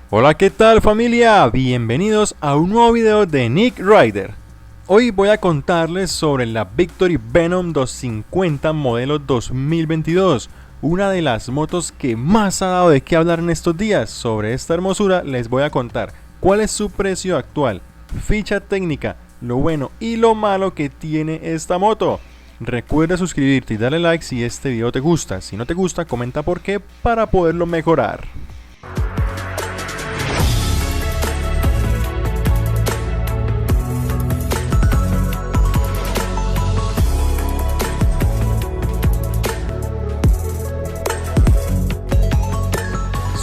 Hola, ¿qué tal familia? Bienvenidos a un nuevo video de Nick Rider. Hoy voy a contarles sobre la Victory Venom 250 modelo 2022, una de las motos que más ha dado de qué hablar en estos días. Sobre esta hermosura les voy a contar cuál es su precio actual, ficha técnica, lo bueno y lo malo que tiene esta moto. Recuerda suscribirte y darle like si este video te gusta. Si no te gusta, comenta por qué para poderlo mejorar.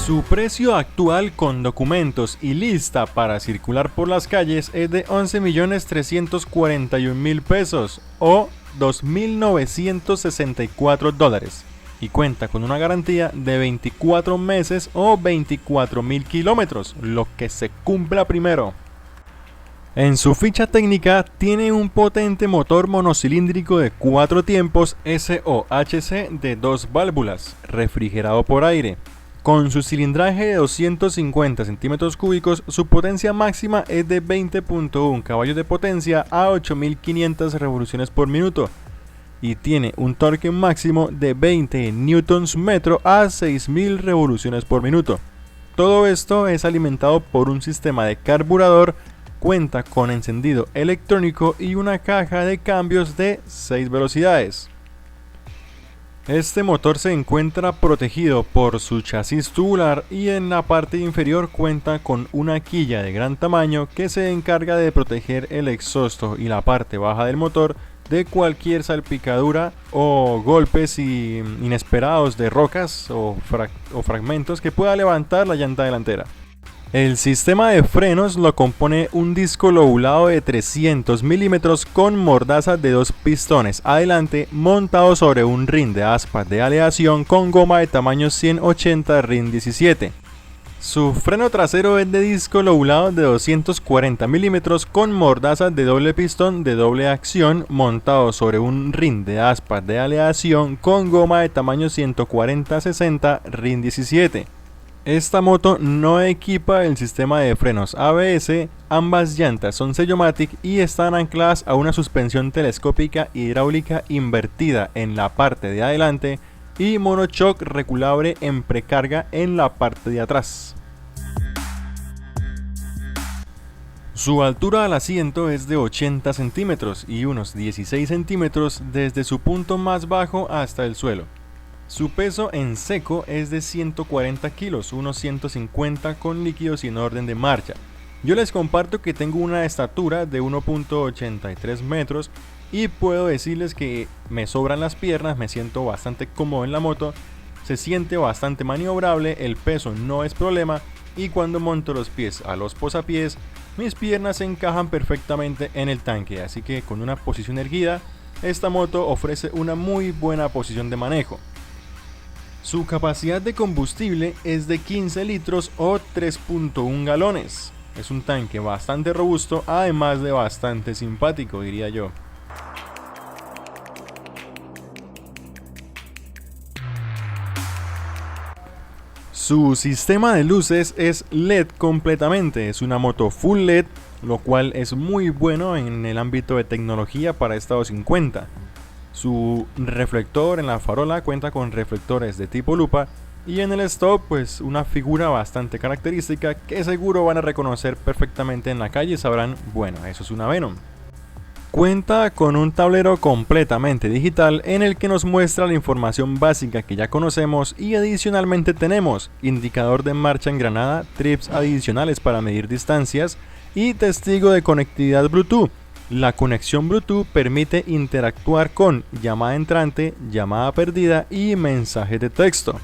Su precio actual con documentos y lista para circular por las calles es de 11.341.000 pesos o $2.964 y cuenta con una garantía de 24 meses o 24.000 kilómetros, lo que se cumpla primero. En su ficha técnica tiene un potente motor monocilíndrico de 4 tiempos SOHC de 2 válvulas, refrigerado por aire. Con su cilindraje de 250 centímetros cúbicos, su potencia máxima es de 20.1 caballos de potencia a 8.500 revoluciones por minuto y tiene un torque máximo de 20 Nm a 6.000 revoluciones por minuto. Todo esto es alimentado por un sistema de carburador, cuenta con encendido electrónico y una caja de cambios de 6 velocidades. Este motor se encuentra protegido por su chasis tubular y en la parte inferior cuenta con una quilla de gran tamaño que se encarga de proteger el exhausto y la parte baja del motor de cualquier salpicadura o golpes inesperados de rocas o fragmentos que pueda levantar la llanta delantera. El sistema de frenos lo compone un disco lobulado de 300 milímetros con mordaza de 2 pistones adelante montado sobre un rin de aspas de aleación con goma de tamaño 180 RIN 17. Su freno trasero es de disco lobulado de 240 milímetros con mordaza de doble pistón de doble acción montado sobre un rin de aspas de aleación con goma de tamaño 140-60 RIN 17. Esta moto no equipa el sistema de frenos ABS, ambas llantas son Sellomatic y están ancladas a una suspensión telescópica hidráulica invertida en la parte de adelante y monoshock regulable en precarga en la parte de atrás. Su altura al asiento es de 80 centímetros y unos 16 centímetros desde su punto más bajo hasta el suelo. Su peso en seco es de 140 kilos, unos 150 con líquidos y en orden de marcha. Yo les comparto que tengo una estatura de 1.83 metros y puedo decirles que me sobran las piernas, me siento bastante cómodo en la moto, se siente bastante maniobrable, el peso no es problema y cuando monto los pies a los posapiés, mis piernas se encajan perfectamente en el tanque, así que con una posición erguida, esta moto ofrece una muy buena posición de manejo. Su capacidad de combustible es de 15 litros o 3.1 galones. Es un tanque bastante robusto, además de bastante simpático, diría yo. Su sistema de luces es LED completamente, es una moto full LED, lo cual es muy bueno en el ámbito de tecnología para esta 250. Su reflector en la farola cuenta con reflectores de tipo lupa y en el stop pues una figura bastante característica que seguro van a reconocer perfectamente en la calle y sabrán, bueno, eso es una Venom. Cuenta con un tablero completamente digital en el que nos muestra la información básica que ya conocemos y adicionalmente tenemos indicador de marcha engranada, trips adicionales para medir distancias y testigo de conectividad Bluetooth. La conexión Bluetooth permite interactuar con llamada entrante, llamada perdida y mensaje de texto.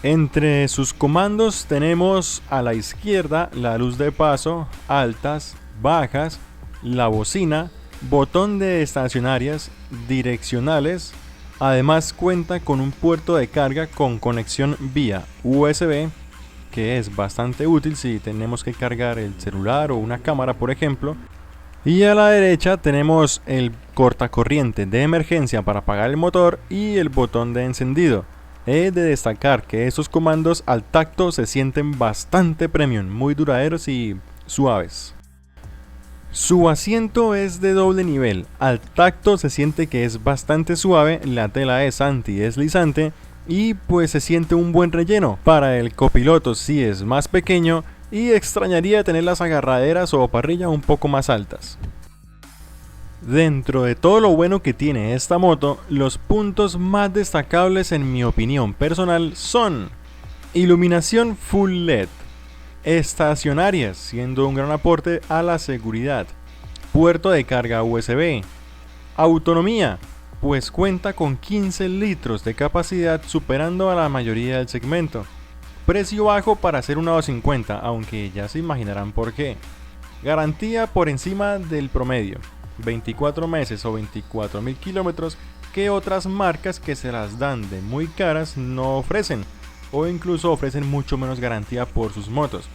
Entre sus comandos tenemos a la izquierda la luz de paso, altas, bajas, la bocina, botón de estacionarias, direccionales. Además cuenta con un puerto de carga con conexión vía USB, que es bastante útil si tenemos que cargar el celular o una cámara, por ejemplo. Y a la derecha tenemos el cortacorriente de emergencia para apagar el motor y el botón de encendido. He de destacar que estos comandos al tacto se sienten bastante premium, muy duraderos y suaves. Su asiento es de doble nivel, al tacto se siente que es bastante suave, la tela es antideslizante y pues se siente un buen relleno. Para el copiloto sí es más pequeño y extrañaría tener las agarraderas o parrilla un poco más altas. Dentro de todo lo bueno que tiene esta moto, los puntos más destacables en mi opinión personal son: iluminación full LED, estacionarias, siendo un gran aporte a la seguridad, puerto de carga USB, autonomía, pues cuenta con 15 litros de capacidad, superando a la mayoría del segmento, precio bajo para ser una 250, aunque ya se imaginarán por qué, garantía por encima del promedio, 24 meses o 24.000 kilómetros, que otras marcas que se las dan de muy caras no ofrecen, o incluso ofrecen mucho menos garantía por sus motos.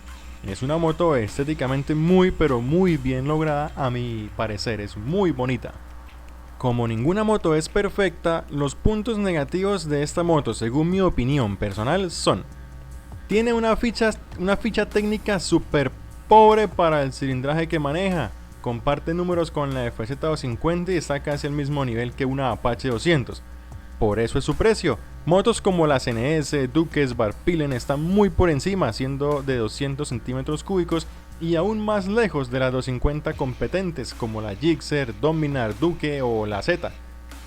Es una moto estéticamente muy pero muy bien lograda, a mi parecer es muy bonita. Como ninguna moto es perfecta, los puntos negativos de esta moto, según mi opinión personal, son: tiene una ficha técnica súper pobre para el cilindraje que maneja. Comparte números con la FZ250 y está casi al mismo nivel que una Apache 200. Por eso es su precio. Motos como las NS, Duques, Barpilen están muy por encima, siendo de 200 centímetros cúbicos y aún más lejos de las 250 competentes como la Gixxer, Dominar, Duque o la Z.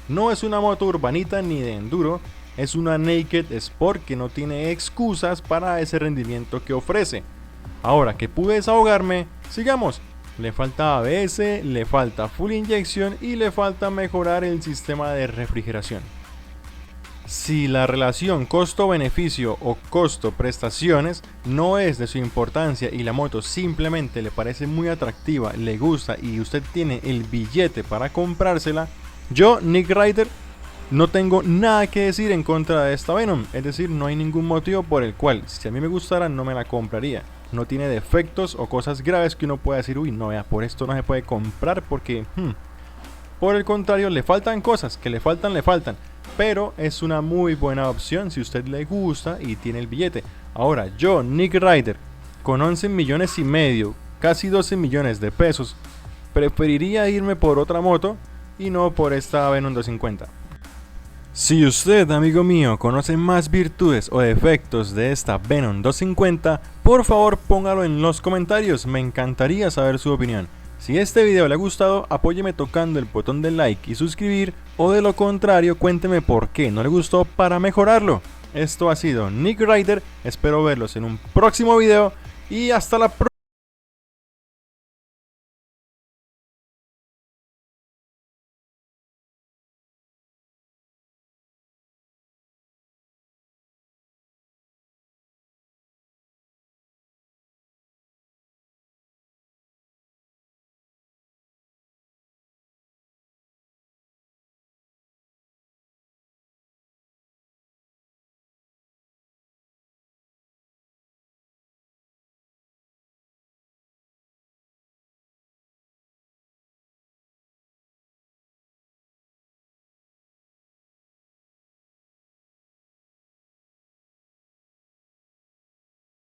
No es una moto urbanita ni de enduro, es una Naked Sport que no tiene excusas para ese rendimiento que ofrece. Ahora que pude desahogarme, sigamos. Le falta ABS, le falta full injection y le falta mejorar el sistema de refrigeración. Si la relación costo-beneficio o costo-prestaciones no es de su importancia y la moto simplemente le parece muy atractiva, le gusta y usted tiene el billete para comprársela, yo, Nick Rider, no tengo nada que decir en contra de esta Venom. Es decir, no hay ningún motivo por el cual, si a mí me gustara, no me la compraría. No tiene defectos o cosas graves que uno pueda decir: uy, no, vea, por esto no se puede comprar porque... Por el contrario, le faltan cosas, que le faltan. Pero es una muy buena opción si a usted le gusta y tiene el billete. Ahora, yo, Nick Rider, con 11 millones y medio, casi 12 millones de pesos, preferiría irme por otra moto y no por esta Venom 250. Si usted, amigo mío, conoce más virtudes o defectos de esta Venom 250, por favor póngalo en los comentarios, me encantaría saber su opinión. Si este video le ha gustado, apóyeme tocando el botón de like y suscribir, o de lo contrario, cuénteme por qué no le gustó para mejorarlo. Esto ha sido Nick Rider, espero verlos en un próximo video y hasta la próxima.